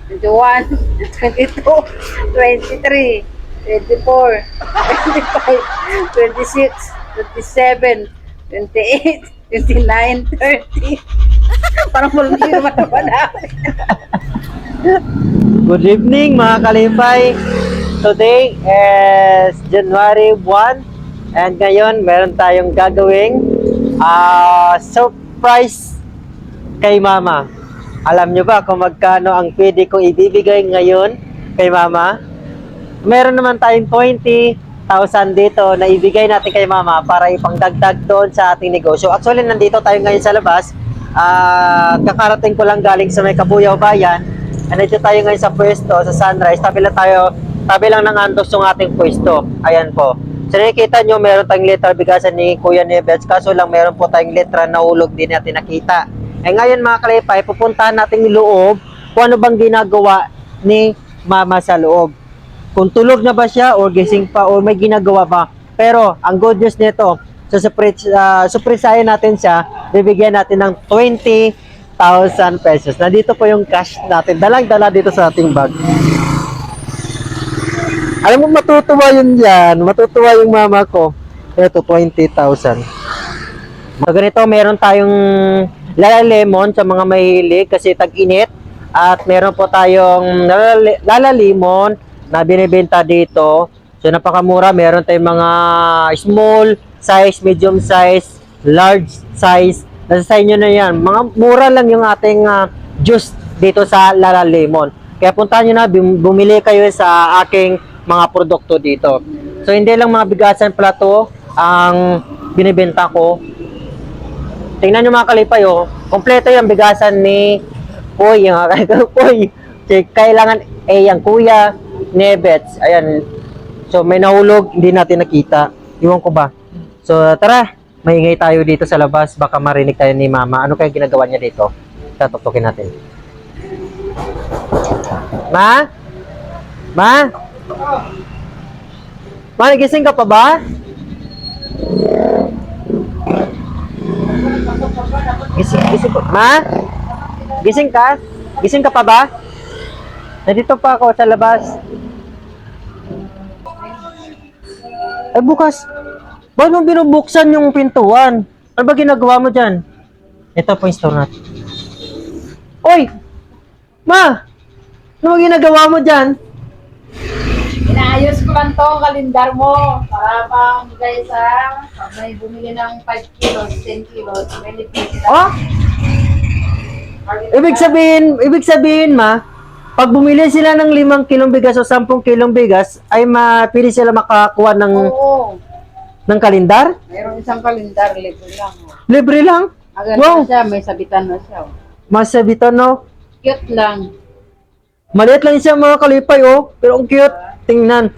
21, 22, 23, 24, 25, 26, 27, 28, 29, 30. Parang multi naman naman namin. Good evening mga kalipay. Today is January 1 and ngayon meron tayong gagawing surprise kay Mama. Alam nyo ba kung magkano ang pwede kong ibibigay ngayon kay Mama? Meron naman tayong 20,000 dito na ibigay natin kay Mama para ipangdagdag doon sa ating negosyo. Actually, nandito tayo ngayon sa labas. Kakarating ko lang galing sa may Kabuyaw Bayan. Nandito tayo ngayon sa pwesto, sa Sunrise. Tabi lang ng Andos yung ating pwesto. Ayan po. So nakikita nyo, meron tayong letra bigasan ni Kuya Nieves. Kaso lang meron po tayong letra na hulog din natin nakita. Ngayon mga kalipay, pupuntahan natin yung loob kung ano bang ginagawa ni Mama sa loob. Kung tulog na ba siya o gising pa o may ginagawa ba. Pero ang good news nito, surprisahin natin siya, bibigyan natin ng 20,000 pesos. Nandito po yung cash natin. Dalang-dala dito sa ating bag. Alam mo, matutuwa yun yan. Matutuwa yung mama ko. Ito, 20,000. Ganito, meron tayong Lala Lemon sa mga mahilig kasi tag-init. At meron po tayong Lala Lemon na binibenta dito. So, napakamura. Meron tayong mga small size, medium size, large size. Nasa sa inyo na yan. Mga mura lang yung ating juice dito sa Lala Lemon. Kaya puntahan nyo na, bumili kayo sa aking mga produkto dito. So, hindi lang mga bigasan plato ang binibenta ko. Tingnan nyo mga kalipay, oh. Kompleto yung bigasan ni Poy. Poy. Kailangan ang Kuya Nieves. Ayan. So, may nahulog, hindi natin nakita. Iwan ko ba? So, tara. Maingay tayo dito sa labas. Baka marinig tayo ni Mama. Ano kaya ginagawa niya dito? Tatutukin natin. Ma? Ma? Ma, nagising ka pa ba? Gising ko. Ma? Gising ka? Gising ka pa ba? Nandito pa ako sa labas. Ay, bukas. Ba't mo binubuksan yung pintuan? Ano ba ginagawa mo dyan? Ito po yung store natin. Oy! Ma! Ano ba ginagawa mo dyan? Inaayos ko lang to ang kalendar mo para pamigay sa may bumili ng 5 kilos, 10 kilos, may lipid sila. Oh? Ibig sabihin, Ma, pag bumili sila ng 5 kilong bigas o 10 kilong bigas, ay pili sila makakuha Oo, ng kalendar? mayroong isang kalendar, libre lang. Libre lang? Agad Wow! na siya, may sabitan na siya. Masabitan, no? Cute lang. Maliit lang siya mga kalipay, oh. Pero ang cute. Tingnan.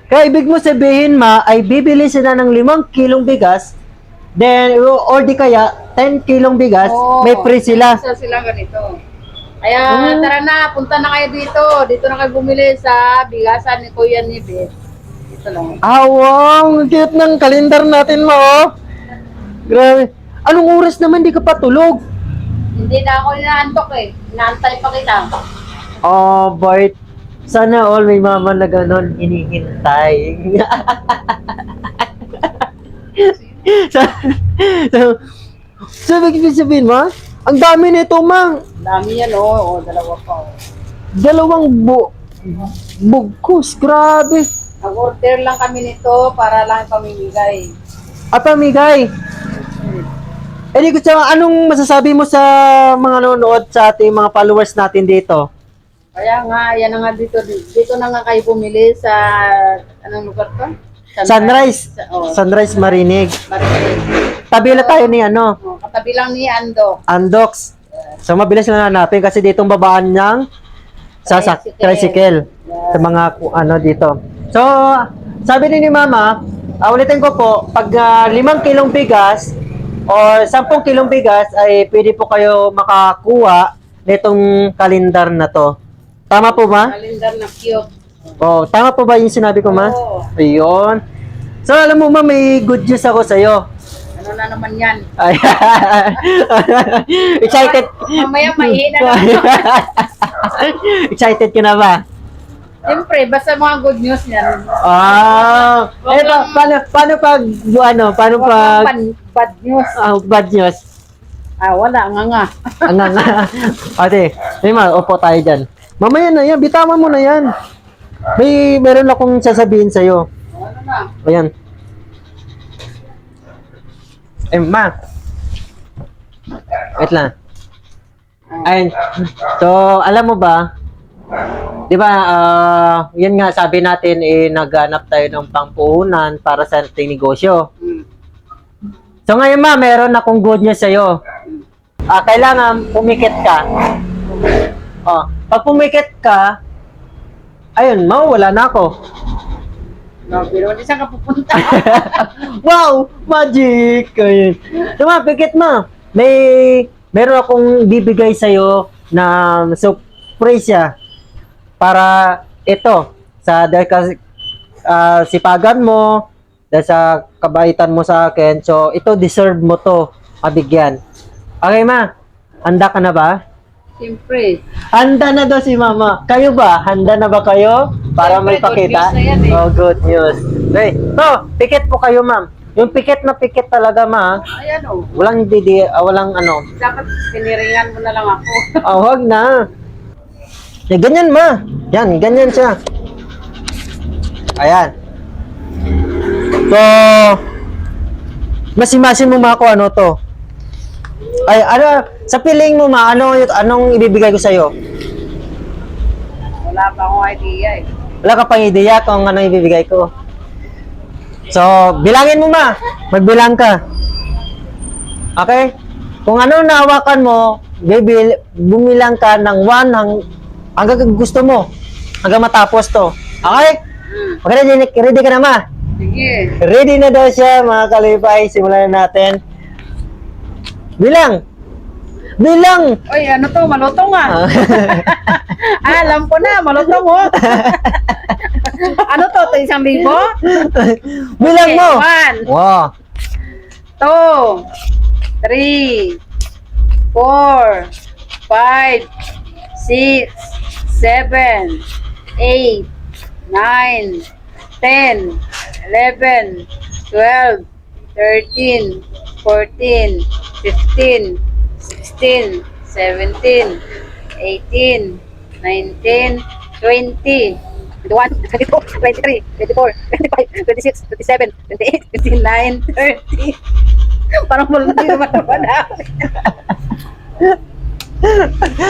Kaya ibig mo sabihin, Ma, ay bibili sila ng 5 kilong bigas, then, or di kaya, 10 kilong bigas, Oo, may free sila. isa sila ganito. Kaya tara na, punta na kayo dito. Dito na kayo bumili sa bigasan ni Kuya Nieves. Dito lang. Ah, wow! Ang cute ng kalendar natin, Ma, oh. Grabe. Anong oras naman di ka pa tulog? Hindi na ako inaantok eh. Inaantay pa kita. Oh, Bart. Sana all may mama na ganon hinihintay. so, ibig sabihin, Ma? Ang dami nito, Ma. Dami yan oh. Dalawa pa oh. Dalawang bugkos. Grabe. Nag-order lang kami nito para lang pamimigay. At amigay. Ko siya, anong masasabi mo sa mga nanonood sa ating mga followers natin dito? Kaya nga, yan na nga dito. Dito na nga kayo bumili sa, anong lugar to? Sunrise. Sunrise Marinig. Tabi na tayo ni ano? Oh, katabi lang ni Ando. Andox. So mabilis na hanapin kasi ditong babaan niyang tricycle sa mga ano dito. So, sabi ni Mama, ulitin ko po, pag 5 kilong bigas or 10 kilong bigas ay pwede po kayo makakuha nitong kalendar na to. Tama po ba? Kalendar na cute. Oh, tama po ba yung sinabi ko, Ma? Oo. Ayun. So, alam mo, Ma, may good news ako sa'yo. Ano na naman yan? Ay, excited. Mamaya mahina na. Excited ka na ba? Siyempre, basta mga good news yan. Ah, paano pag, paano Huwag pag, lang bad news. bad news? Wala, nga. Ang ate, upo tayo dyan. Mamaya na yan, bitawan mo na yan. Meron akong sasabihin sa'yo. Ano na? Ayan. Ma. Wait lang. Ayun. So, alam mo ba, di ba, yan nga, sabi natin, naghanap tayo ng pangpuhunan para sa ating negosyo. Hmm. So, ngayon ma, meron akong good news sa'yo. Kailangan pumikit ka. Pag pumikit ka, ayun, mawala na ako. No, pero hindi saan ka pupunta. Wow! Magic! Ayun. So, ma, pikit ma. Meron akong bibigay sa'yo na surprise siya. Para ito, dahil sipagan mo, dahil sa kabaitan mo sa akin, so ito, deserve mo to, mabigyan. Okay ma, handa ka na ba? Siyempre. Handa na daw si mama. Kayo ba? Handa na ba kayo? Para may Siyempre, good pakita? news na yan eh. Oh, good news. Okay. So, pikit po kayo, ma'am. Yung pikit na pikit talaga, ma. Ayan o. Walang walang ano. Dapat piniringan mo na lang ako. Wag na. Ganyan, ma. Yan, ganyan siya. Ayan. So, masimasin mo ma ako ano to. Ay, sa piling mo ma, anong ibibigay ko sa'yo? Wala pa akong idea eh. Wala ka pang ideya kung anong ibibigay ko. So, bilangin mo ma. Magbilang ka. Okay? Kung ano nahawakan mo, bumilang ka ng 1 hanggang gusto mo. Hanggang matapos to. Okay? Okay, ready ka na ma? Sige. Ready na daw siya mga kalipay. Simulan na natin. Bilang! Bilang! Oy, ano to? Malutong ah. Alam ko na, malutong oh. Ano to? Ito 1,000? Bilang Okay, mo! 1, Wow! 2, 3, 4, 5, 6, 7, 8, 9, 10, 11, 12, 13, 14, 15, 16, 17, 18, 19, 20, 21, 22, 23, 24, 25, 26, 27, 28, 29, 30. Parang multi naman naman ako.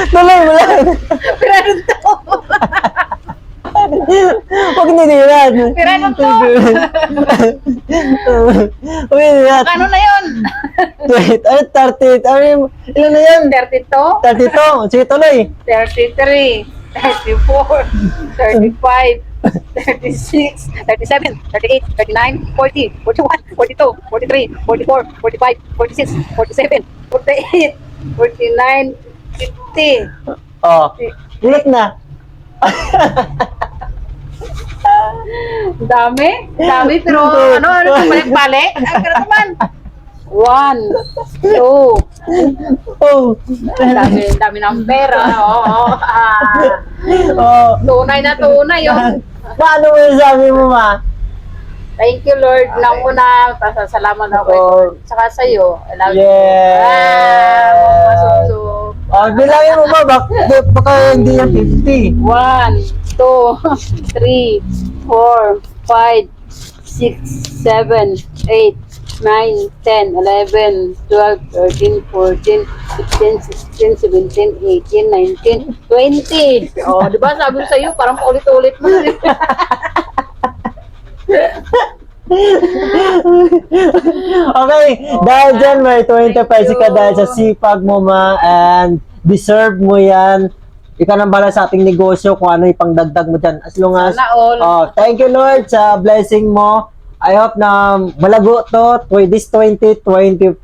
Tuloy mo lang! Pero to. Huwag nililan! Pero to. Huwag nililan! Ano na yun? Wait, 30, ilan na yan? 32, 32, sige tuloy! 33, 34, 35, 36, 37, 38, 39, 40, 41, 42, 43, 44, 45, 46, 47, 48, 49, 50. Oh, ulit na! Dami, pero ano balik-balik? Pero naman. 1, 2, Oh! dami ng pera. Oo. Oh! Tunay na tunay yun. Paano mo sabi mo ma? Thank you, Lord. Lang muna, pasasalamat ako kay Oh. Lord. Saka sa'yo. I love you. Yes! Masuso. Oh, bilangin mo ba? Baka hindi yan 50. 1, 2, 3, 4, 5, 6, 7, 8, 9, 10, 11, 12, 13, 14, 15, 16, 17, 18, 19, 20. Oh, di ba sabi ko sa'yo, parang paulit-ulit mo. Okay, dahil dyan may 20 pesos ka dahil sa sipag mo ma and deserve mo yan. Ikaw nang bahala sa ating negosyo kung ano ipangdagdag mo dyan. As long as, Sana all. thank you Lord sa blessing mo. I hope na malago to this 2025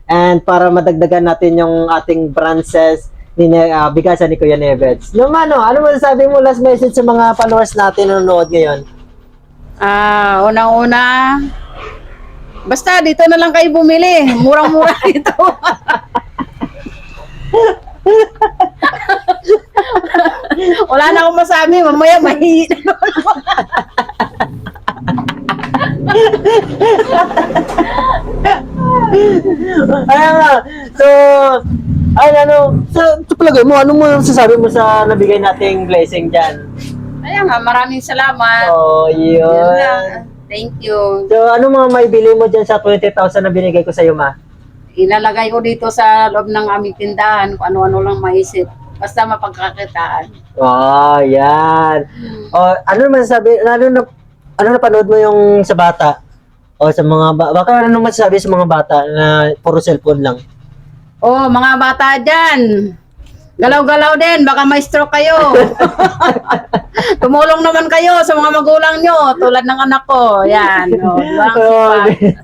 and para madagdagan natin yung ating branches ni Bigasan ni Kuya Nevets. Naman, ano masasabi mo last message sa mga followers natin na nanonood ngayon? Unang-una, basta dito na lang kayo bumili. Murang-mura dito. Wala na akong masabi, mamaya mahihi na naman ako. Ayan nga. So, sa palagay mo, ano mo sasabi mo sa nabigay nating blessing dyan? Kaya nga, maraming salamat. Oh, Yun yun. lang. Thank you. So, ano mga maibili mo dyan sa 20,000 na binigay ko sa'yo, ma? Ilalagay ko dito sa loob ng aming tindahan kung ano-ano lang maisip. Basta mapagkakitaan. Oh, yan. Oh, ano naman sabi, ano napanood mo yung sa bata? O sa mga baka ano masasabi sa mga bata na puro cellphone lang? Oh, mga bata dyan. Galaw-galaw din, baka may stroke kayo. Tumulong naman kayo sa mga magulang nyo, tulad ng anak ko. Yan. Oh, di ba? Ang sipag.